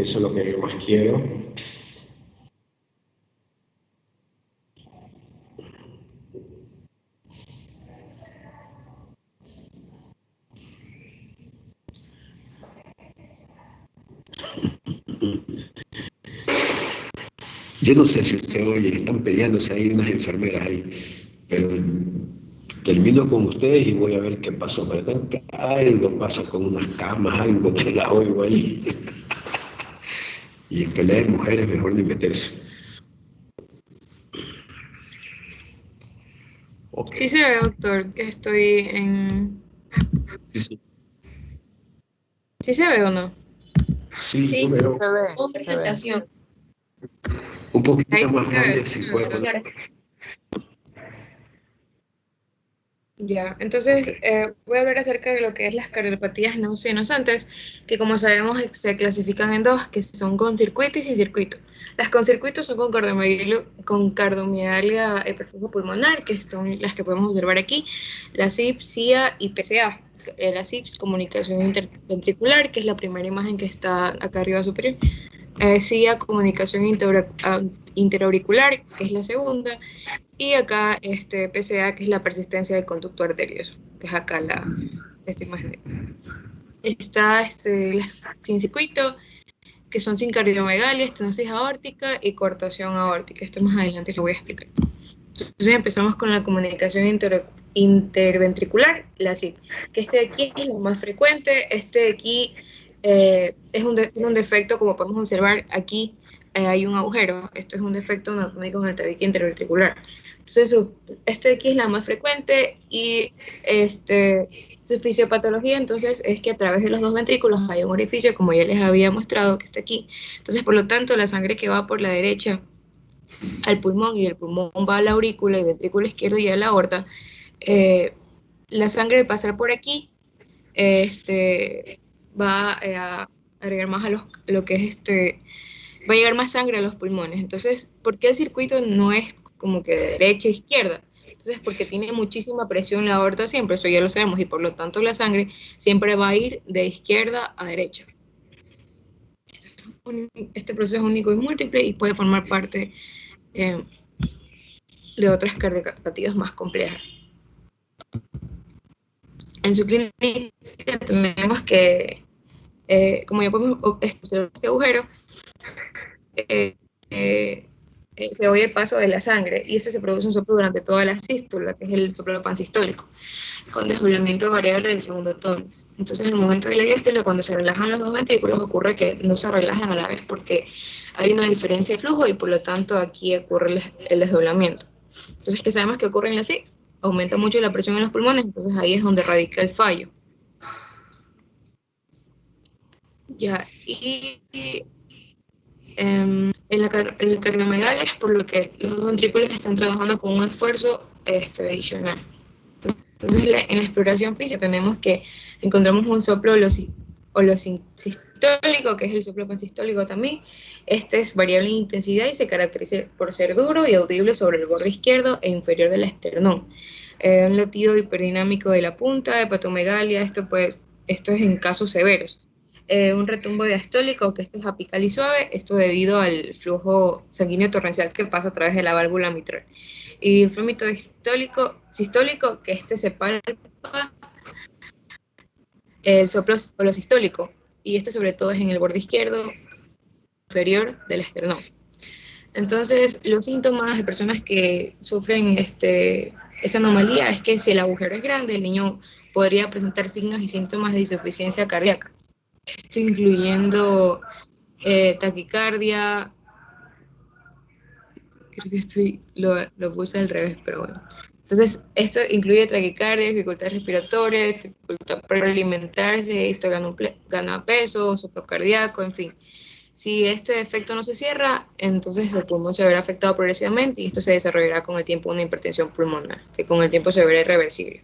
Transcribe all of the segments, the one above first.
eso es lo que yo más quiero. Yo no sé si usted oye, están peleándose ahí unas enfermeras ahí, pero termino con ustedes y voy a ver qué pasó. Pero algo pasa con unas camas, algo que la oigo ahí. Y en pelea de mujeres mejor ni meterse. Okay. Sí se ve, doctor, que estoy en... Sí. ¿Sí se ve o no? Sí, yo veo. Se ve. Presentación. Un poquito Ahí más sí grande, se si ve. puede poner. Ya, entonces voy a hablar acerca de lo que es las cardiopatías no sinusantes, que como sabemos se clasifican en dos, que son con circuito y sin circuito. Las con circuito son con cardiomiopatia perfuso pulmonar, que son las que podemos observar aquí, la CIP, CIA y PCA. La CIP, comunicación interventricular, que es la primera imagen que está acá arriba superior. CIA, comunicación interauricular, que es la segunda. Y acá PCA, que es la persistencia del conducto arterioso, que es acá esta imagen. Está las sin circuito, que son sin cardiomegalia, estenosis aórtica y coartación aórtica. Esto más adelante lo voy a explicar. Entonces empezamos con la comunicación interventricular, la CIP, que este de aquí es lo más frecuente. Este de aquí tiene un defecto, como podemos observar aquí. Hay un agujero, esto es un defecto anatómico en el tabique interventricular. Entonces, este de aquí es la más frecuente y su fisiopatología, entonces, es que a través de los dos ventrículos hay un orificio, como ya les había mostrado, que está aquí. Entonces, por lo tanto, la sangre que va por la derecha al pulmón y del pulmón va a la aurícula y ventrículo izquierdo y a la aorta, la sangre al pasar por aquí va a agregar más a lo que es va a llegar más sangre a los pulmones. Entonces, ¿por qué el circuito no es como que de derecha a izquierda? Entonces, porque tiene muchísima presión la aorta siempre, eso ya lo sabemos, y por lo tanto la sangre siempre va a ir de izquierda a derecha. Este proceso es único y múltiple y puede formar parte de otras cardiopatías más complejas. En su clínica tenemos que, como ya podemos observar este agujero, se oye el paso de la sangre y se produce un soplo durante toda la sístula, que es el soplo pansistólico, con desdoblamiento variable del segundo tono. Entonces, en el momento de la diástole, cuando se relajan los dos ventrículos, ocurre que no se relajan a la vez porque hay una diferencia de flujo y por lo tanto aquí ocurre el desdoblamiento. Entonces, ¿qué sabemos que ocurre en así? Aumenta mucho la presión en los pulmones, entonces ahí es donde radica el fallo. Ya, en el cardiomegalia es por lo que los dos ventrículos están trabajando con un esfuerzo adicional. Entonces, en la exploración física tenemos que encontramos un soplo holosistólico, que es el soplo pansistólico también. Este es variable en intensidad y se caracteriza por ser duro y audible sobre el borde izquierdo e inferior del esternón. Un latido hiperdinámico de la punta, hepatomegalia, esto es en casos severos. Un retumbo diastólico, que esto es apical y suave, esto debido al flujo sanguíneo torrencial que pasa a través de la válvula mitral. Y el flúmito sistólico, que se palpa el soplo holosistólico, y sobre todo es en el borde izquierdo inferior del esternón. Entonces, los síntomas de personas que sufren esta anomalía es que si el agujero es grande, el niño podría presentar signos y síntomas de insuficiencia cardíaca, esto incluyendo taquicardia. Creo que lo puse al revés, pero bueno. Entonces, esto incluye taquicardia, dificultad respiratoria, dificultad para alimentarse, esto gana peso, soplo cardíaco, en fin. Si este defecto no se cierra, entonces el pulmón se verá afectado progresivamente y esto se desarrollará con el tiempo una hipertensión pulmonar, que con el tiempo se verá irreversible.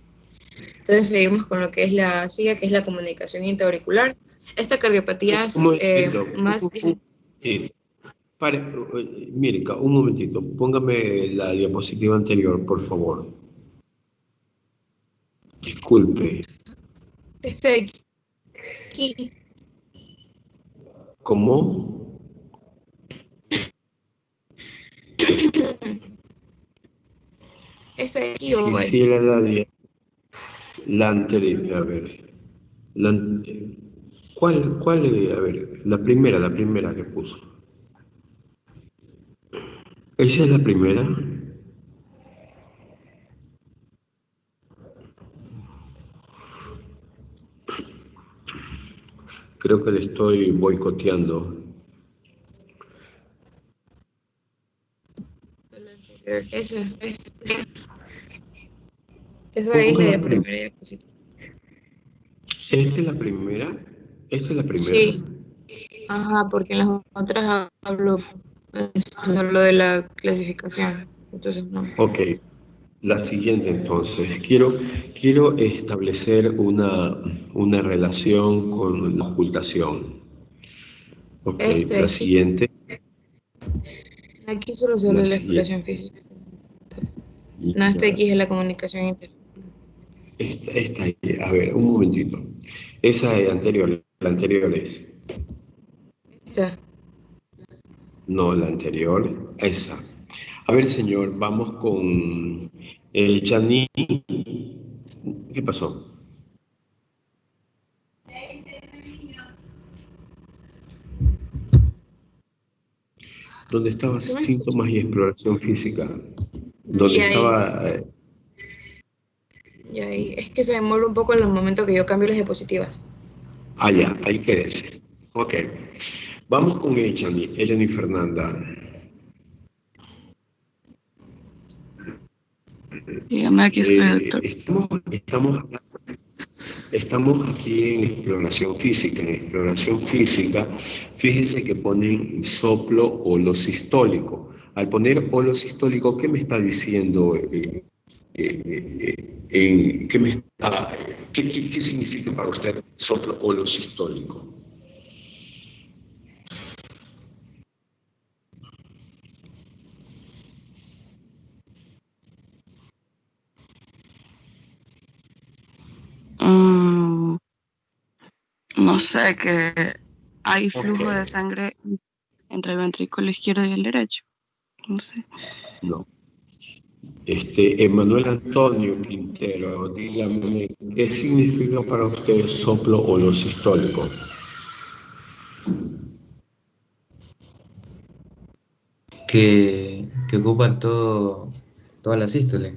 Entonces seguimos con lo que es la SIGA, que es la comunicación interauricular. Esta cardiopatía es más... Mirka, un momentito, póngame la diapositiva anterior, por favor. Disculpe. Aquí. ¿Cómo? ¿Esta de aquí o el? Quisiera la anterior, a ver. La, ¿cuál, a ver, la primera que puso. ¿Esa es la primera? Creo que le estoy boicoteando. Esa. Eso ahí Ponga la la primera. primera diapositiva. ¿Esta es la primera? ¿Esta es la primera? Sí. Ajá, porque en las otras hablo de la clasificación. Entonces no. Ok. La siguiente entonces. Quiero establecer una relación con la ocultación. Ok, Este de la aquí. siguiente. Aquí solo se habla La de la siguiente. exploración física. No, este de Ya. aquí es la comunicación interna. Esta ahí. A ver, un momentito. Esa es anterior. La anterior es. Esta. No, la anterior. Esa. A ver, señor, vamos con Janine. ¿Qué pasó? ¿Dónde estaba ¿Tú me escuchas? síntomas y exploración física? ¿Dónde Y ahí. estaba? Y ahí. Es que se demora un poco en el momento que yo cambio las diapositivas. Ya, ahí quédese. Ok. Vamos con Eleni Fernanda. Dígame, aquí estoy, doctor. Estamos aquí en exploración física. En exploración física, fíjense que ponen soplo holosistólico. Al poner holosistólico, ¿qué me está diciendo? ¿Qué me está, qué significa para usted soplo holosistólico? No sé, que hay Ok, flujo de sangre entre el ventrículo izquierdo y el derecho. No sé. no. Emanuel Antonio Quintero, dígame, ¿qué significa para usted soplo holosistólico? Que ocupan toda la sístole.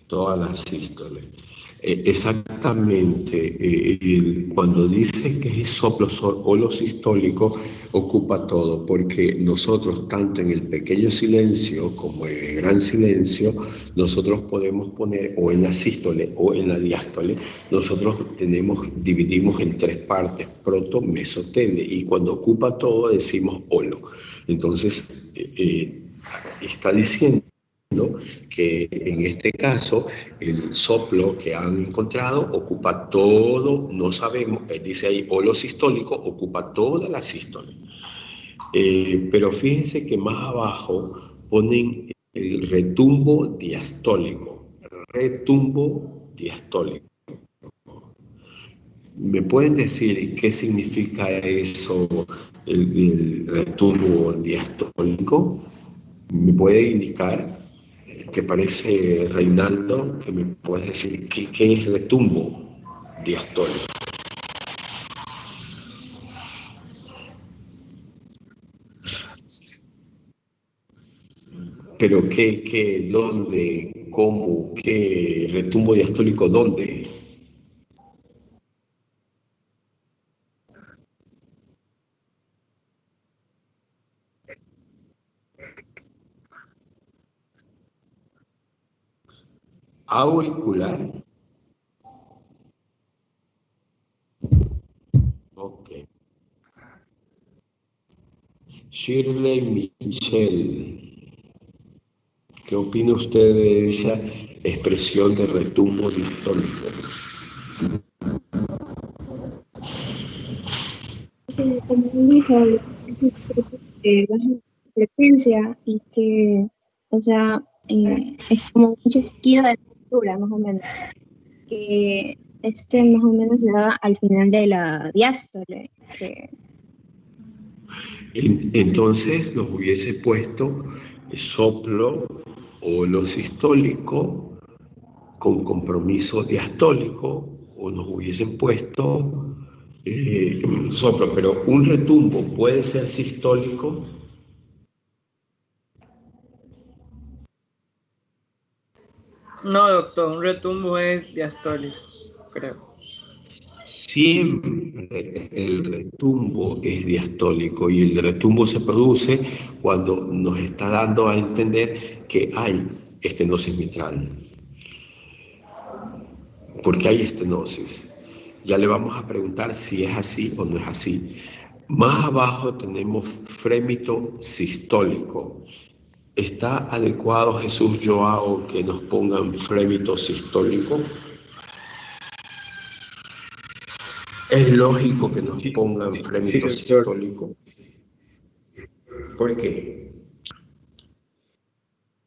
Todas las sístoles. Exactamente, cuando dice que es soplo holosistólico, ocupa todo, porque nosotros, tanto en el pequeño silencio como en el gran silencio, nosotros podemos poner, o en la sístole o en la diástole, nosotros dividimos en tres partes, proto, meso, tele, y cuando ocupa todo decimos holo. Entonces, está diciendo que en este caso el soplo que han encontrado ocupa todo, no sabemos, dice ahí holosistólico, ocupa toda la sístole. Pero fíjense que más abajo ponen el retumbo diastólico, retumbo diastólico. ¿Me pueden decir qué significa eso, el retumbo diastólico? ¿Me puede indicar? Que parece Reinaldo, que me puedes decir qué es retumbo diastólico. Pero dónde, cómo, qué retumbo diastólico, dónde. Auricular. Ok. Shirley Michelle, ¿qué opina usted de esa expresión de retumbo diastólico? Sí, como él dijo, baja frecuencia y que, o sea, es como un chasquido de altura, más o menos, que este más o menos se da al final de la diástole. que Entonces nos hubiese puesto soplo o lo sistólico con compromiso diastólico, o nos hubiesen puesto soplo, pero un retumbo puede ser sistólico. No, doctor, un retumbo es diastólico, creo. Siempre el retumbo es diastólico, y el retumbo se produce cuando nos está dando a entender que hay estenosis mitral, porque hay estenosis. Ya le vamos a preguntar si es así o no es así. Más abajo tenemos frémito sistólico. ¿Está adecuado, Jesús Joao, que nos pongan frémito sistólico? ¿Es lógico que nos pongan Sí, frémito doctor. sistólico? ¿Por qué?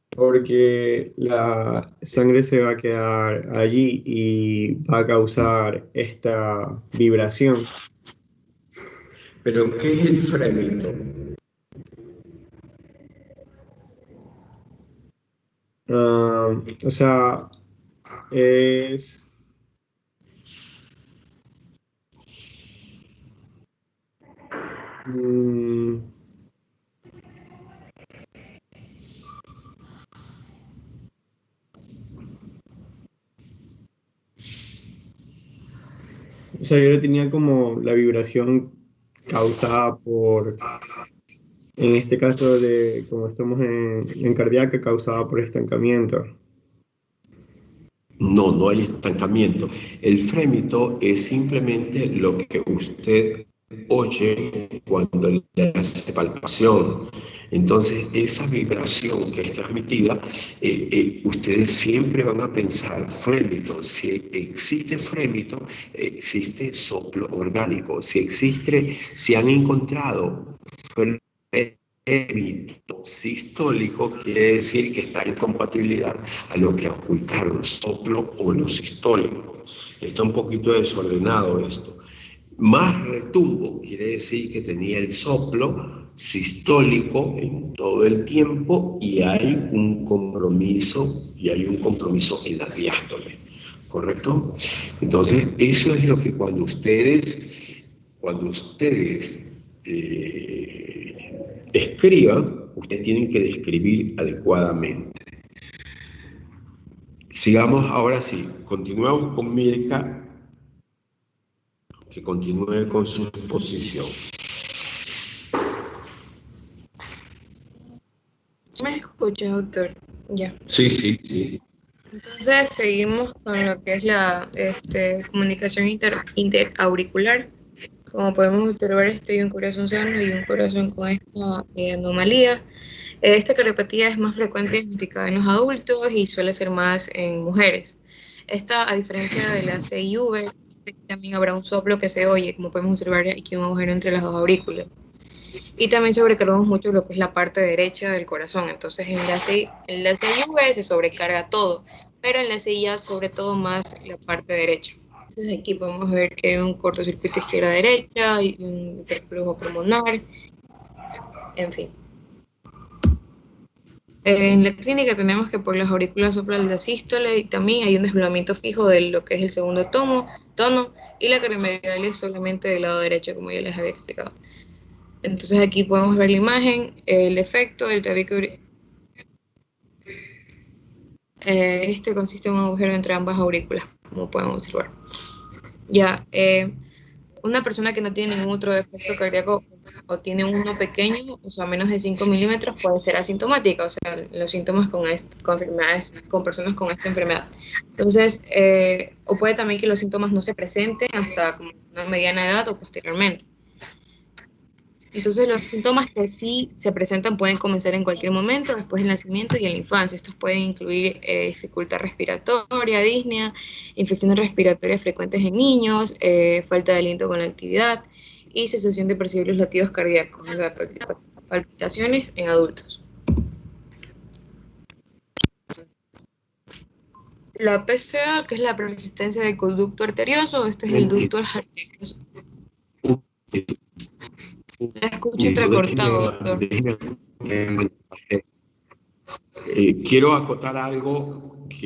Porque la sangre se va a quedar allí y va a causar esta vibración. ¿Pero qué es el frémito? O sea, es mm, o sea, yo le tenía como la vibración causada por, en este caso de, como estamos en cardíaca, causada por estancamiento. No, no hay estancamiento. El frémito es simplemente lo que usted oye cuando le hace palpación. Entonces, esa vibración que es transmitida, ustedes siempre van a pensar frémito. Si existe frémito, existe soplo orgánico. Si han encontrado frémito sistólico, quiere decir que está en compatibilidad a lo que ocultaron, soplo o lo sistólico. Está un poquito desordenado esto. Más retumbo quiere decir que tenía el soplo sistólico en todo el tiempo, y hay un compromiso en la diástole, ¿correcto? Entonces, eso es lo que cuando ustedes escriban, ustedes tienen que describir adecuadamente. Sigamos ahora sí, continuamos con Mirka, que continúe con su exposición. ¿Me escucha, doctor? Ya. Sí, sí, sí. Entonces seguimos con lo que es la comunicación interauricular. Como podemos observar, hay un corazón sano y un corazón con esta anomalía. Esta cardiopatía es más frecuente diagnosticada en los adultos y suele ser más en mujeres. Esta, a diferencia de la CIV, también habrá un soplo que se oye, como podemos observar aquí un agujero entre las dos aurículas. Y también sobrecargamos mucho lo que es la parte derecha del corazón. Entonces en la CIV se sobrecarga todo, pero en la CIA sobre todo más la parte derecha. Entonces aquí podemos ver que hay un cortocircuito izquierda-derecha y un hiperflujo pulmonar, en fin. En la clínica tenemos que por las aurículas sopla la sístole y también hay un desdoblamiento fijo de lo que es el segundo tono, y la cardiomegalia es solamente del lado derecho, como ya les había explicado. Entonces aquí podemos ver la imagen, el efecto del tabique. Este consiste en un agujero entre ambas aurículas, como podemos observar. Ya, una persona que no tiene ningún otro defecto cardíaco o tiene uno pequeño, o sea, menos de 5 milímetros, puede ser asintomática, o sea, los síntomas con enfermedades, con personas con esta enfermedad. Entonces, o puede también que los síntomas no se presenten hasta como una mediana edad o posteriormente. Entonces, los síntomas que sí se presentan pueden comenzar en cualquier momento, después del nacimiento y en la infancia. Estos pueden incluir dificultad respiratoria, disnea, infecciones respiratorias frecuentes en niños, falta de aliento con la actividad y cesación de percibir los latidos cardíacos, o sea, palpitaciones en adultos. La PCA, que es la persistencia del conducto arterioso, este es el ducto arterioso. La escucho entrecortado, doctor. Quiero acotar algo Ahí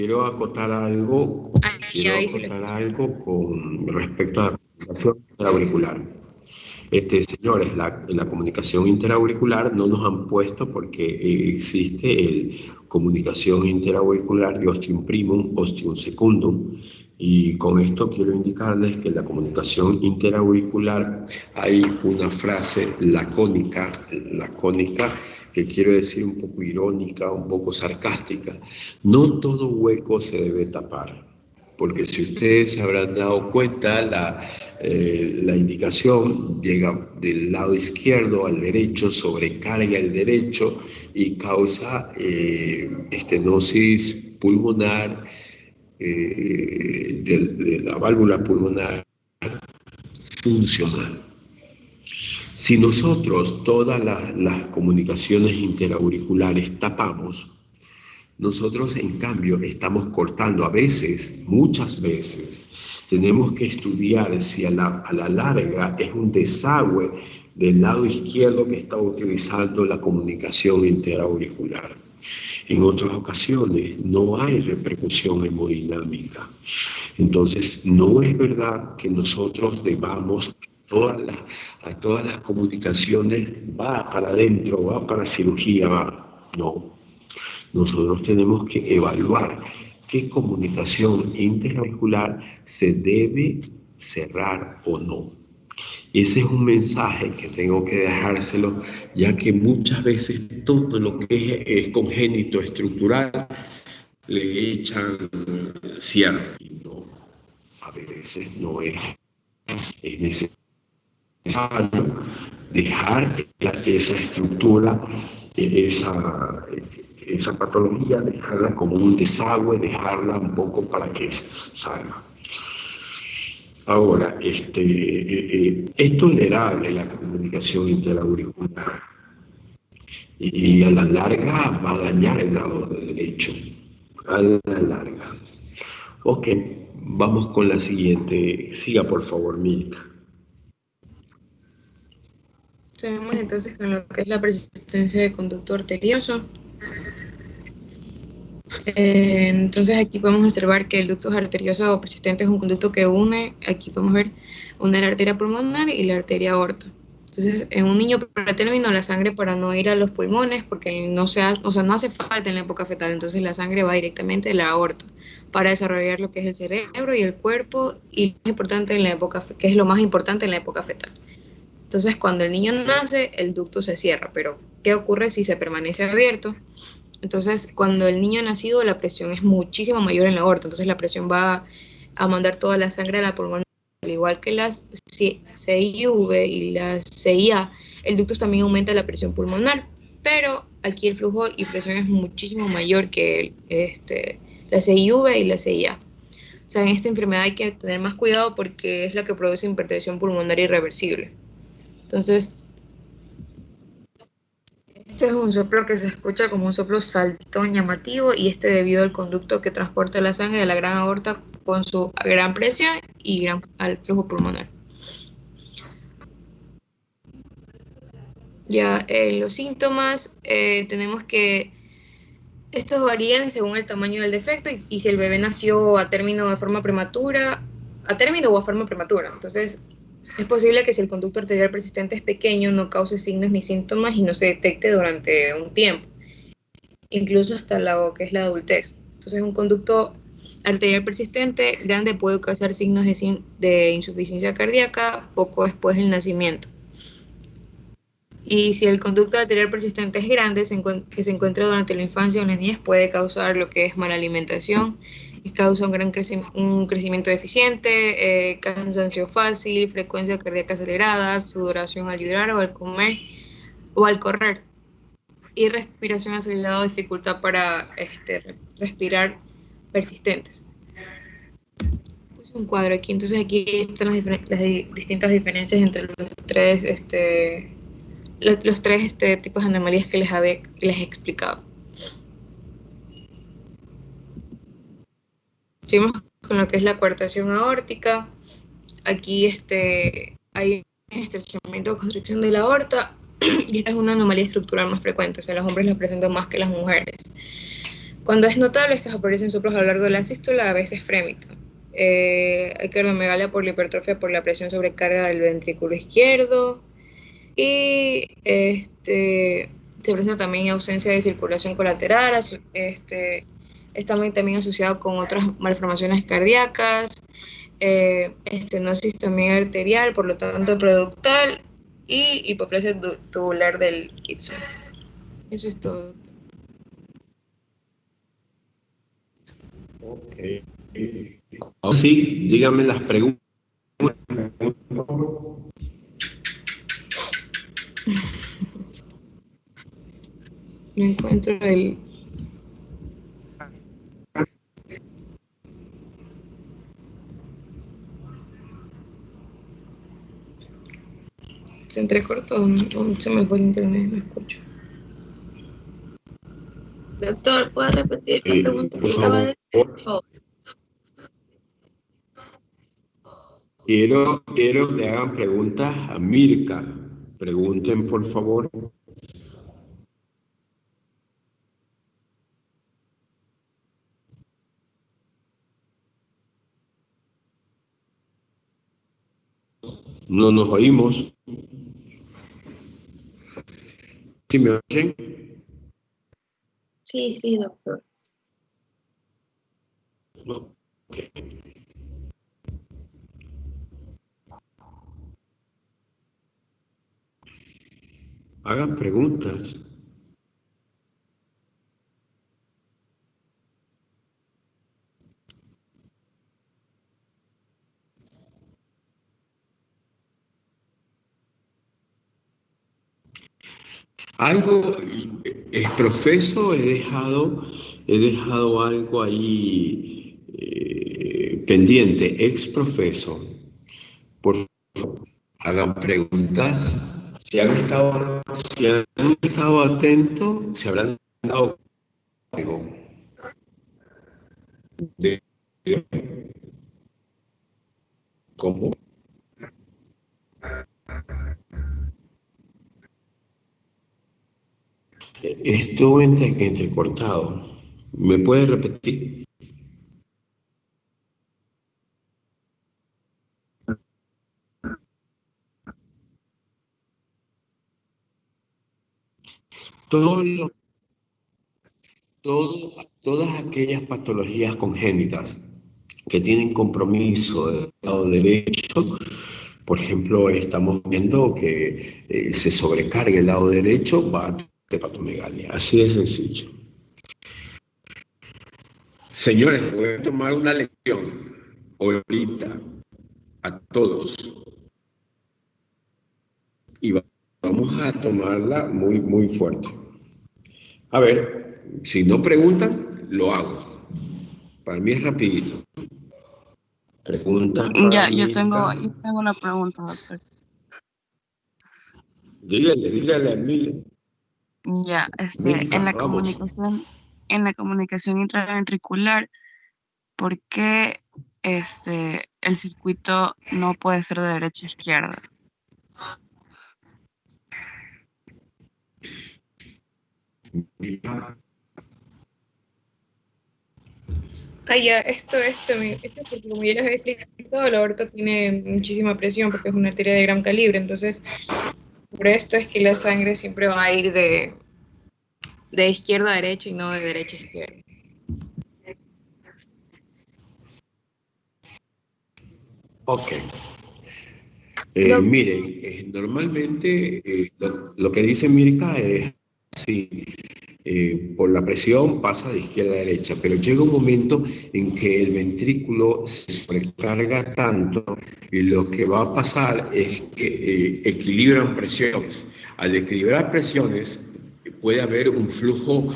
sí lo escucho. con respecto a la comunicación interauricular. Señores, la comunicación interauricular no nos han puesto porque existe comunicación interauricular de ostium primum, ostium secundum, y con esto quiero indicarles que en la comunicación interauricular hay una frase lacónica, que quiero decir un poco irónica, un poco sarcástica. No todo hueco se debe tapar, porque si ustedes se habrán dado cuenta, la indicación llega del lado izquierdo al derecho, sobrecarga el derecho y causa estenosis pulmonar de la válvula pulmonar funcional. Si nosotros todas las comunicaciones interauriculares tapamos, nosotros en cambio estamos cortando a veces, muchas veces, tenemos que estudiar si a la larga es un desagüe del lado izquierdo que está utilizando la comunicación interauricular. En otras ocasiones no hay repercusión hemodinámica. Entonces no es verdad que nosotros debamos a todas las comunicaciones, va para adentro, va para cirugía, va. No. Nosotros tenemos que evaluar qué comunicación interauricular se debe cerrar o no. Ese es un mensaje que tengo que dejárselo, ya que muchas veces todo lo que es congénito estructural le echan cierre. Y no, a veces no es necesario dejar esa estructura, esa patología, dejarla como un desagüe, dejarla un poco para que salga. Ahora, es tolerable la comunicación interauricular y a la larga va a dañar el lado derecho, a la larga. Ok, vamos con la siguiente. Siga, por favor, Milka. Seguimos entonces con lo que es la persistencia de conducto arterioso. Entonces aquí podemos observar que el ducto arterioso persistente es un conducto que une, aquí podemos ver, une la arteria pulmonar y la arteria aorta. Entonces en un niño pretérmino la sangre para no ir a los pulmones, porque no hace falta en la época fetal, entonces la sangre va directamente a la aorta para desarrollar lo que es el cerebro y el cuerpo, y es importante en la época, que es lo más importante en la época fetal. Entonces cuando el niño nace el ducto se cierra, pero ¿qué ocurre si se permanece abierto? Entonces, cuando el niño ha nacido, la presión es muchísimo mayor en la aorta, entonces la presión va a mandar toda la sangre a la pulmonar, al igual que las CIV y las CIA, el ducto también aumenta la presión pulmonar, pero aquí el flujo y presión es muchísimo mayor que la CIV y la CIA. O sea, en esta enfermedad hay que tener más cuidado porque es la que produce hipertensión pulmonar irreversible. Entonces, este es un soplo que se escucha como un soplo saltón llamativo, y debido al conducto que transporta la sangre a la gran aorta con su gran presión y al flujo pulmonar. Ya en los síntomas tenemos que estos varían según el tamaño del defecto y si el bebé nació a término de forma prematura, a término o a forma prematura. Entonces, es posible que si el conducto arterial persistente es pequeño, no cause signos ni síntomas y no se detecte durante un tiempo, incluso hasta lo que es la adultez. Entonces, un conducto arterial persistente grande puede causar signos de insuficiencia cardíaca poco después del nacimiento. Y si el conducto arterial persistente es grande, que se encuentra durante la infancia o la niñez, puede causar lo que es mala alimentación, y causa un crecimiento deficiente, cansancio fácil, frecuencia cardíaca acelerada, sudoración al llorar o al comer o al correr, y respiración acelerada o dificultad para respirar persistentes. Pues un cuadro aquí, entonces aquí están las distintas diferencias entre los tres tipos de anomalías que les he explicado. Seguimos con lo que es la coartación aórtica. Aquí hay estrechamiento o constricción de la aorta, y esta es una anomalía estructural más frecuente, o sea, los hombres la presentan más que las mujeres. Cuando es notable, estas aparecen soplos a lo largo de la sístula, a veces frémita. Hay cardiomegalia por la hipertrofia por la presión sobrecarga del ventrículo izquierdo, y se presenta también ausencia de circulación colateral, está también asociado con otras malformaciones cardíacas, estenosis también arterial, por lo tanto productal, y hipoplasia tubular del istmo. Eso es todo. Ok. Ahora sí, díganme las preguntas. No encuentro el... Se entrecortó, no, se me fue el internet, no escucho. Doctor, ¿puede repetir la pregunta que acaba de hacer, por favor? Quiero que le hagan preguntas a Mirka. Pregunten, por favor. No nos oímos. ¿Sí me oyen? Sí, sí, doctor. No. Okay. Hagan preguntas. Algo es profeso, he dejado algo ahí pendiente, ex profeso. Por favor, hagan preguntas. Si han estado atentos, se habrán dado algo. ¿Cómo? Esto entrecortado. ¿Me puede repetir? Todas aquellas patologías congénitas que tienen compromiso del lado derecho, por ejemplo, estamos viendo que se sobrecarga el lado derecho, va a tener hepatomegalia. Así de sencillo. Señores, voy a tomar una lección ahorita a todos y vamos a tomarla muy, muy fuerte. A ver, si no preguntan, lo hago. Para mí es rapidito. Preguntas para Ya, mí. yo tengo una pregunta, doctor. Dígale a Emilia. Ya, Milka, vamos. en la comunicación intraventricular, ¿por qué el circuito no puede ser de derecha a izquierda? Ya, esto es porque como ya les había explicado, la aorta tiene muchísima presión porque es una arteria de gran calibre, entonces por esto es que la sangre siempre va a ir de izquierda a derecha y no de derecha a izquierda. Ok. Miren, normalmente lo que dice Mirka es así, por la presión pasa de izquierda a derecha, pero llega un momento en que el ventrículo se sobrecarga tanto y lo que va a pasar es que equilibran presiones. Al equilibrar presiones puede haber un flujo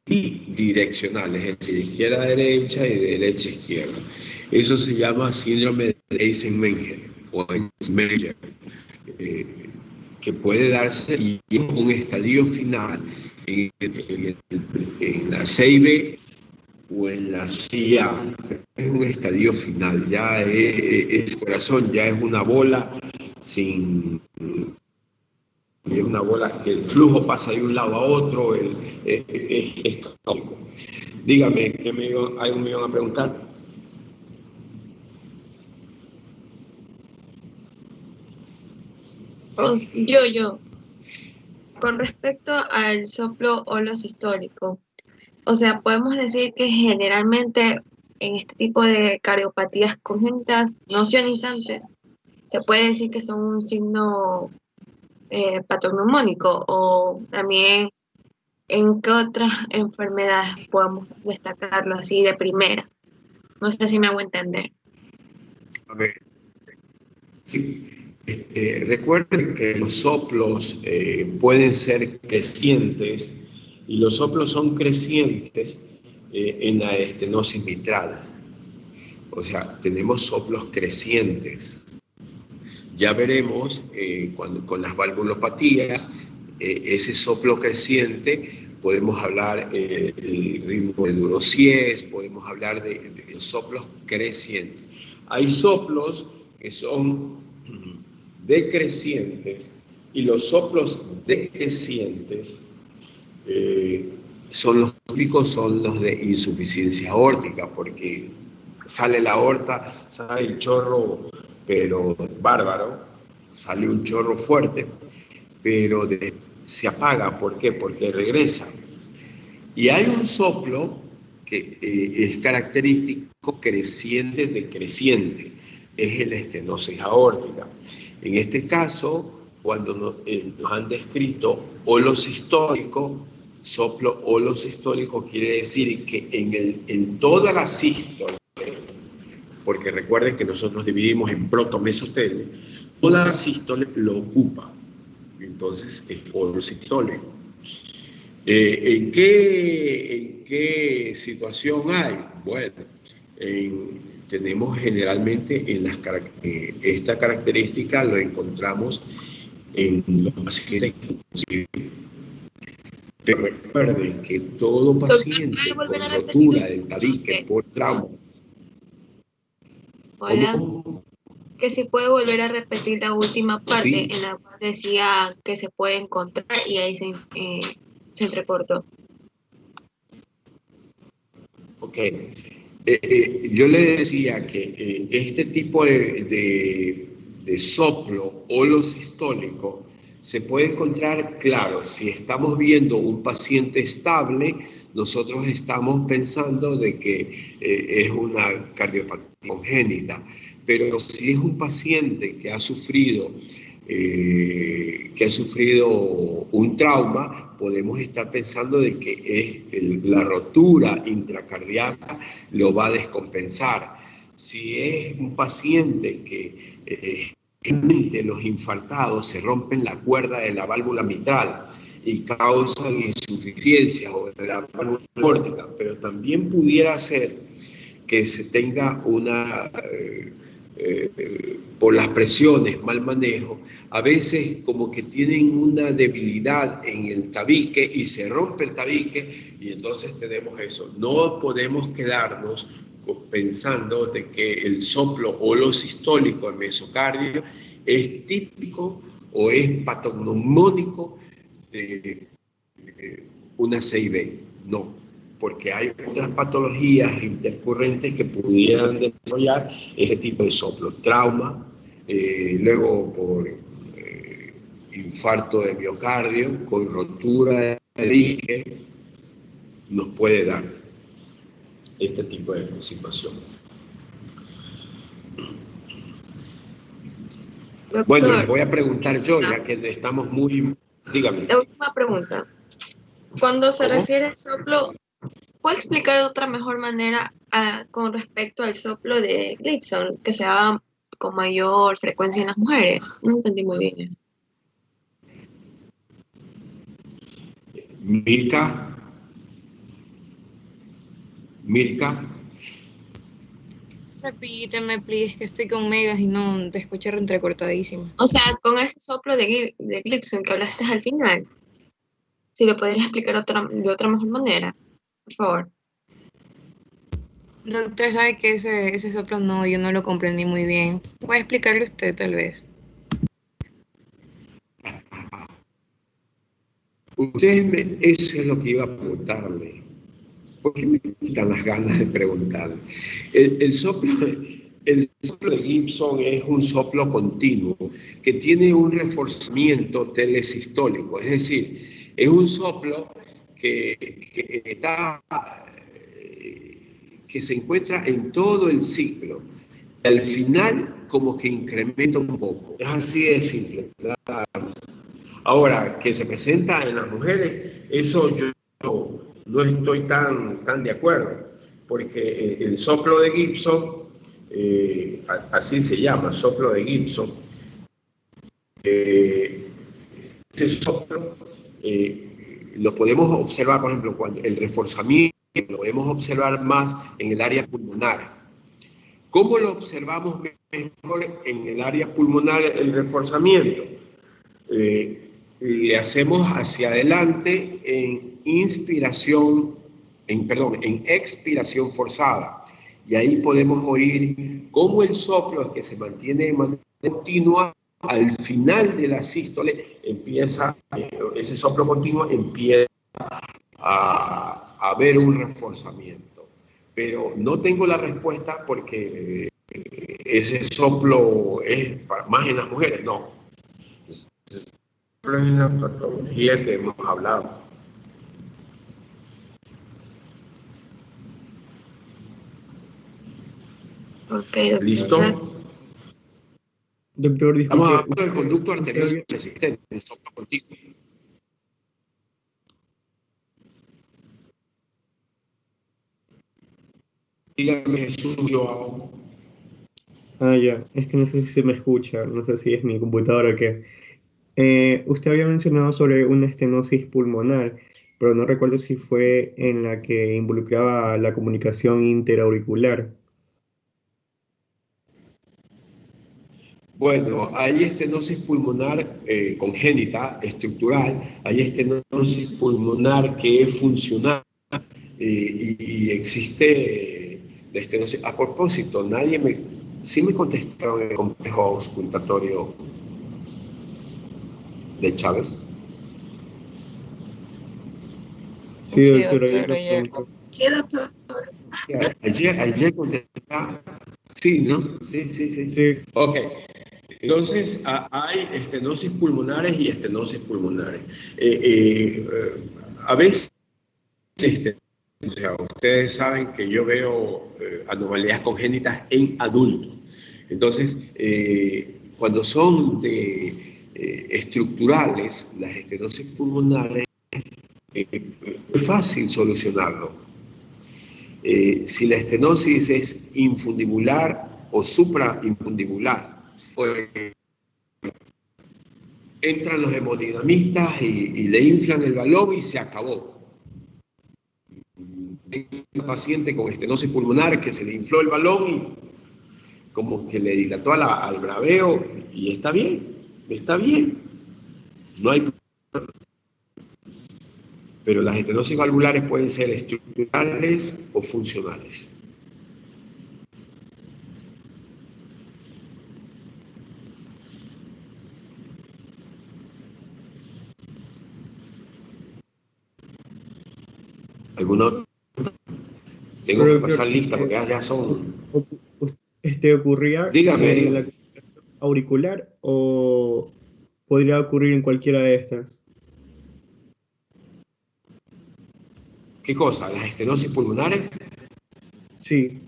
direccional, es decir, de izquierda a derecha y de derecha a izquierda. Eso se llama síndrome de Eisenmenger o Eisenmenger, que puede darse y es un estadio final en la CIB o en la CIA. Es un estadio final, ya es corazón, ya es una bola sin es una bola que el flujo pasa de un lado a otro, es caótico. Dígame, ¿qué me iban a preguntar? Yo, con respecto al soplo olos histórico, o sea, podemos decir que generalmente en este tipo de cardiopatías congénitas no sionizantes, se puede decir que son un signo patognomónico, o también en qué otras enfermedades podemos destacarlo así de primera. No sé si me hago entender. A ver, sí. Recuerden que los soplos pueden ser crecientes y los soplos son crecientes en la estenosis mitral. O sea, tenemos soplos crecientes. Ya veremos con las valvulopatías, ese soplo creciente, podemos hablar del ritmo de Durosies, podemos hablar de los soplos crecientes. Hay soplos que son decrecientes y los soplos decrecientes son los típicos, son los de insuficiencia aórtica, porque sale la aorta, sale el chorro, pero bárbaro, sale un chorro fuerte, pero se apaga. ¿Por qué? Porque regresa. Y hay un soplo que es característico creciente decreciente, es el estenosis aórtica. En este caso, cuando nos han descrito holosistólico, soplo holosistólico quiere decir que en toda la sístole, porque recuerden que nosotros dividimos en protomesotele, toda la sístole lo ocupa, entonces es holosistólico. ¿En qué situación hay? Bueno, tenemos generalmente esta característica lo encontramos en los pacientes inclusive. Pero recuerden que todo paciente con rotura del tabique por trauma. Hola. ¿Cómo? Que si puede volver a repetir la última parte, Sí. en la cual decía que se puede encontrar y ahí se entrecortó. Ok. Yo le decía que este tipo de soplo holosistólico se puede encontrar, claro, si estamos viendo un paciente estable, nosotros estamos pensando de que es una cardiopatía congénita, pero si es un paciente que ha sufrido un trauma, podemos estar pensando de que la rotura intracardíaca lo va a descompensar. Si es un paciente que los infartados se rompen la cuerda de la válvula mitral y causan insuficiencia o de la válvula aórtica, pero también pudiera ser que se tenga por las presiones, mal manejo, a veces como que tienen una debilidad en el tabique y se rompe el tabique y entonces tenemos eso. No podemos quedarnos pensando de que el soplo holosistólico en mesocardio es típico o es patognomónico de una CIB. No, porque hay otras patologías intercurrentes que pudieran desarrollar ese tipo de soplo. Trauma, luego por infarto de miocardio, con rotura de tabique, nos puede dar este tipo de situación. Doctor, bueno, les voy a preguntar yo, ya que estamos muy... Dígame. La última pregunta. Cuando se ¿Cómo? refiere al soplo, ¿puede explicar de otra mejor manera con respecto al soplo de Gibson, que se da con mayor frecuencia en las mujeres? No entendí muy bien eso. Mirka. Repíteme, please, que estoy con megas y no te escuché entrecortadísimo. O sea, con ese soplo de Gibson que hablaste al final, si lo podrías explicar de otra mejor manera, por favor. Doctor, sabe que ese soplo no, yo no lo comprendí muy bien. ¿Puede explicarle usted, tal vez? Eso es lo que iba a preguntarle. ¿Por qué me quitan las ganas de preguntarle? El soplo de Gibson es un soplo continuo que tiene un reforzamiento telesistólico, es decir, es un soplo que se encuentra en todo el ciclo. Al final, como que incrementa un poco. Es así de simple. Ahora, que se presenta en las mujeres, eso yo no estoy tan de acuerdo, porque el soplo de Gibson, así se llama, soplo de Gibson, este soplo lo podemos observar, por ejemplo, cuando el reforzamiento lo podemos observar más en el área pulmonar. ¿Cómo lo observamos mejor en el área pulmonar el reforzamiento? Le hacemos hacia adelante en expiración forzada. Y ahí podemos oír cómo el soplo que se mantiene de manera continua, al final de la sístole, ese soplo continuo empieza a haber un reforzamiento. Pero no tengo la respuesta porque ese soplo es más en las mujeres, no. Es una patología que hemos hablado. Ok, doctor. ¿Listo? Gracias. Doctor, Estamos disculpe. hablando del conducto arterioso usted- resistente, el soplo continuo. Dígame, Jesús, yo... Ya, es que no sé si se me escucha, no sé si es mi computadora o qué. Usted había mencionado sobre una estenosis pulmonar, pero no recuerdo si fue en la que involucraba la comunicación interauricular. Bueno, hay estenosis pulmonar congénita, estructural, hay estenosis pulmonar que es funcional y existe la estenosis. A propósito, sí me contestaron el complejo auscultatorio de Chávez. Sí, Sí, doctor, ayer doctor, lo ayer. preguntó. Sí, doctor. Ayer contestaba. Sí, ¿no? Sí. Sí, Ok. Entonces, hay estenosis pulmonares y estenosis pulmonares. A veces, o sea, ustedes saben que yo veo anomalías congénitas en adultos. Entonces, cuando son estructurales, las estenosis pulmonares, es fácil solucionarlo. Si la estenosis es infundibular o suprainfundibular, entran los hemodinamistas y le inflan el balón y se acabó. Hay un paciente con estenosis pulmonar que se le infló el balón y como que le dilató al braveo y está bien, no hay problema. Pero las estenosis valvulares pueden ser estructurales o funcionales. ¿Alguna otra? Tengo pero que doctor, pasar lista porque ya son... ¿ocurría Dígame. en la comunicación auricular o podría ocurrir en cualquiera de estas? ¿Qué cosa? ¿Las estenosis pulmonares? Sí,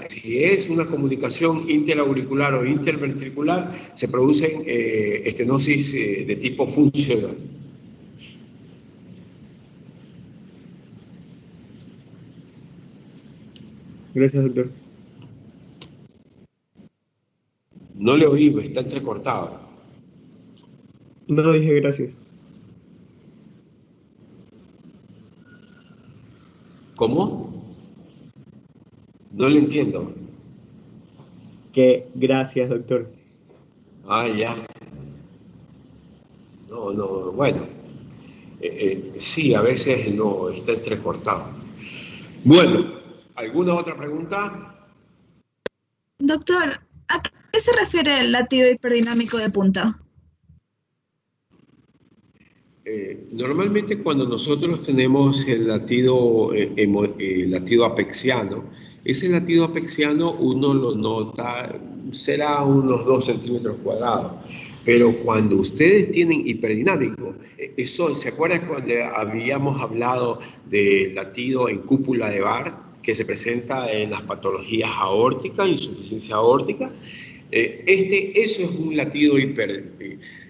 Si es una comunicación interauricular o interventricular, se producen estenosis de tipo funcional. gracias, doctor. No le oí, está entrecortado. No dije gracias. ¿Cómo? No le entiendo. Que gracias, doctor. Ya. No, bueno. Sí, a veces no, está entrecortado. Bueno, ¿alguna otra pregunta? Doctor, qué se refiere el latido hiperdinámico de punta? Normalmente cuando nosotros tenemos el latido, latido apexiano, ese latido apexiano uno lo nota, será unos 2 centímetros cuadrados. Pero cuando ustedes tienen hiperdinámico, eso, ¿se acuerdan cuando habíamos hablado del latido en cúpula de Barr, que se presenta en las patologías aórticas, insuficiencia aórtica? Eso es un latido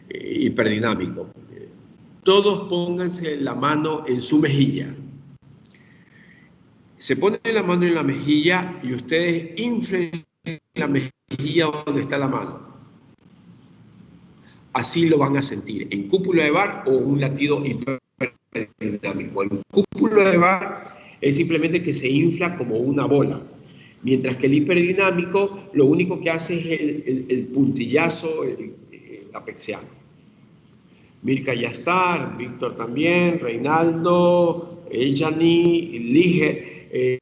hiperdinámico. Todos pónganse la mano en su mejilla. Se ponen la mano en la mejilla y ustedes inflen la mejilla donde está la mano. Así lo van a sentir, en cúpula de Barr o un latido hiperdinámico. En cúpula de Barr es simplemente que se infla como una bola, mientras que el hiperdinámico lo único que hace es el puntillazo apexiano. Mirka ya está, Víctor también, Reinaldo, Eljani, Lige,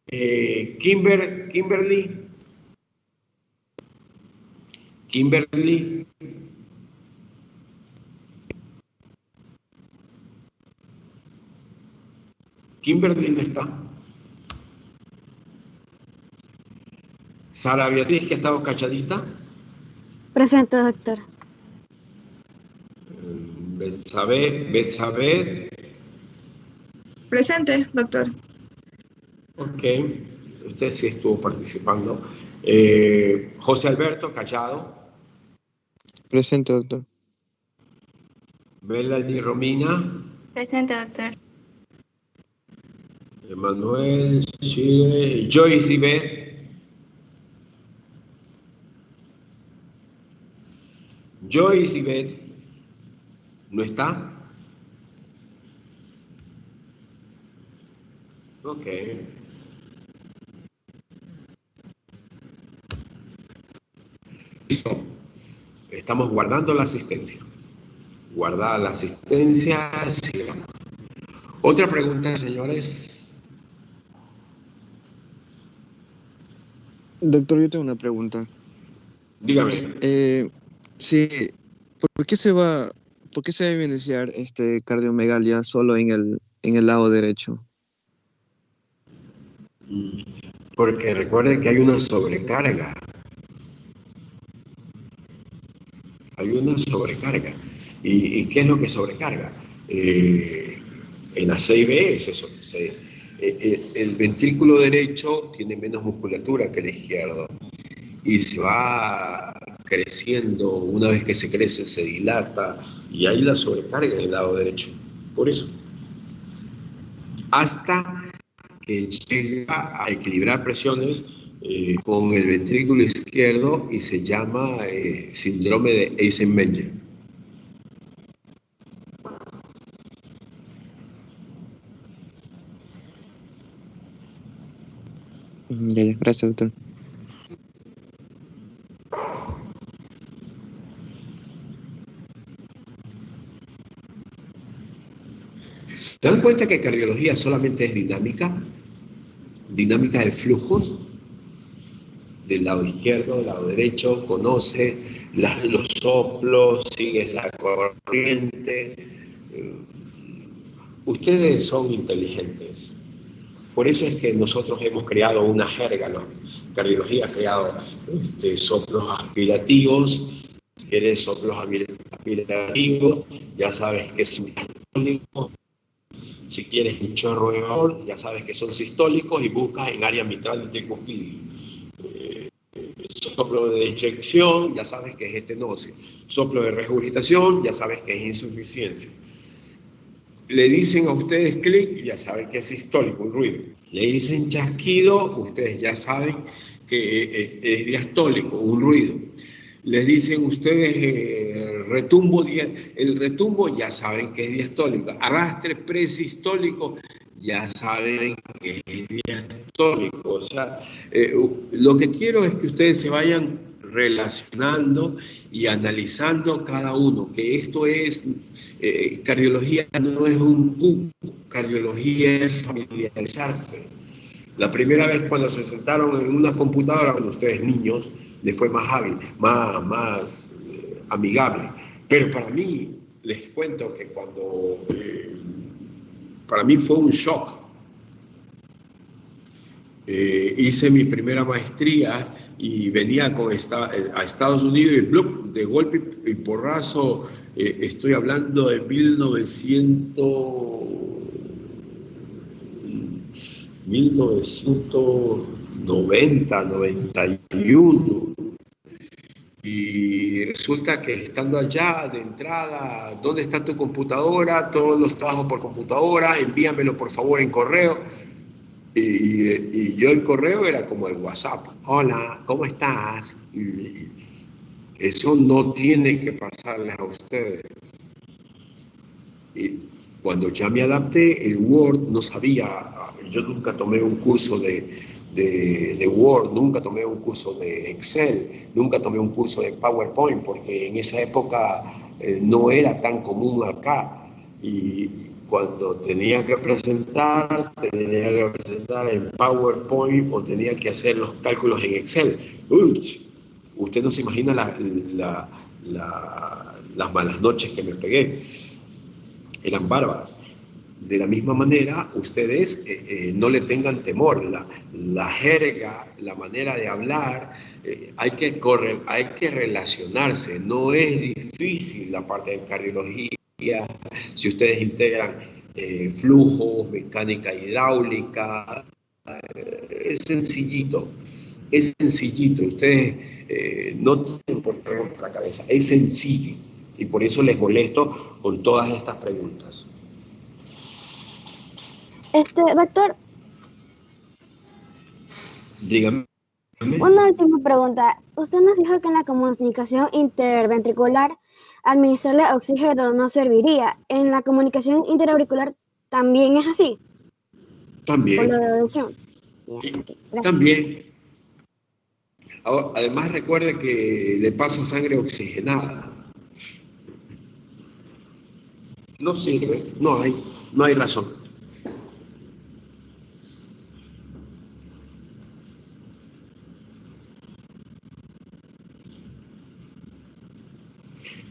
Kimberly. Kimberly no está. Sara Beatriz, que ha estado cachadita. Presente, doctor. Betsabé. Presente, doctor. Ok, usted sí estuvo participando. José Alberto, cachado. Presente, doctor. Melanie Romina. Presente, doctor. Emanuel, Chile, Joyce Ibet. Joyce Ibet. ¿No está? Ok. Listo. Estamos guardando la asistencia. Guardada la asistencia, sigamos. Otra pregunta, señores. Doctor, yo tengo una pregunta. Dígame. Sí, ¿por qué se va a evidenciar cardiomegalia solo en el lado derecho? Porque recuerden que hay una sobrecarga. Hay una sobrecarga. ¿Y qué es lo que sobrecarga? En la CIB es eso. El ventrículo derecho tiene menos musculatura que el izquierdo. Y se va creciendo, una vez que se crece se dilata y hay la sobrecarga del lado derecho, por eso. Hasta que llega a equilibrar presiones con el ventrículo izquierdo y se llama síndrome de Eisenmenger. Ya, gracias, doctor. ¿Se dan cuenta que cardiología solamente es dinámica? Dinámica de flujos, del lado izquierdo, del lado derecho, conoce los soplos, sigue la corriente. Ustedes son inteligentes. Por eso es que nosotros hemos creado una jerga, ¿no? Cardiología ha creado soplos aspirativos. Si quieres soplos aspirativos, ya sabes que es un diastólico. Si quieres un chorro de vapor, ya sabes que son sistólicos y buscas en área mitral y tricuspidio. Soplo de eyección, ya sabes que es estenosis. Soplo de regurgitación, ya sabes que es insuficiencia. Le dicen a ustedes clic, ya saben que es sistólico, un ruido. Le dicen chasquido, ustedes ya saben que es diastólico, un ruido. Les dicen ustedes retumbo, el retumbo, ya saben que es diastólico. Arrastre presistólico, ya saben que es diastólico. O sea, lo que quiero es que ustedes se vayan relacionando y analizando cada uno, que esto es, cardiología no es un cupo, cardiología es familiarizarse. La primera vez cuando se sentaron en una computadora con ustedes niños, les fue más hábil, más amigable. Pero para mí, les cuento que cuando... para mí fue un shock. Hice mi primera maestría y venía a Estados Unidos y ¡blup! De golpe y porrazo, estoy hablando de 1990, 91. Y resulta que estando allá de entrada, ¿dónde está tu computadora? Todos los trabajos por computadora, envíamelo por favor en correo. Y yo el correo era como el WhatsApp. Hola, ¿cómo estás? Y eso no tiene que pasarles a ustedes. Y cuando ya me adapté, el Word no sabía. Yo nunca tomé un curso de Word, nunca tomé un curso de Excel, nunca tomé un curso de PowerPoint, porque en esa época no era tan común acá. Y cuando tenía que presentar en PowerPoint o tenía que hacer los cálculos en Excel. Usted no se imagina las malas noches que me pegué. Eran bárbaras. De la misma manera, ustedes no le tengan temor. La jerga, la manera de hablar, hay que relacionarse. No es difícil la parte de cardiología. Si ustedes integran flujos, mecánica hidráulica, es sencillito. Es sencillito. Ustedes no tienen por qué romper la cabeza. Es sencillo. Y por eso les molesto con todas estas preguntas. Doctor, Dígame. una última pregunta. Usted nos dijo que en la comunicación interventricular administrarle oxígeno no serviría. ¿En la comunicación interauricular también es así? También. ¿Por la reducción? También. Además, recuerde que le paso sangre oxigenada. No sirve, no hay razón.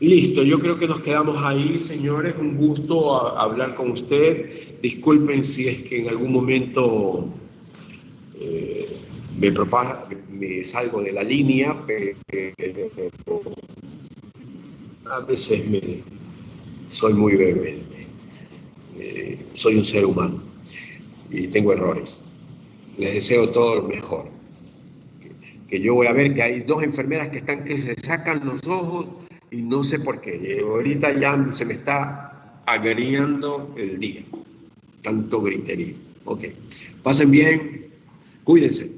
Listo, yo creo que nos quedamos ahí, señores. Un gusto hablar con usted. Disculpen si es que en algún momento me salgo de la línea, pero a veces soy muy vehemente. Soy un ser humano y tengo errores. Les deseo todo lo mejor. Que yo voy a ver que hay 2 enfermeras que se sacan los ojos y no sé por qué. Ahorita ya se me está agriando el día. Tanto griterío. Ok. Pasen bien. Cuídense.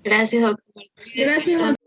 Gracias, doctor. Gracias, doctor.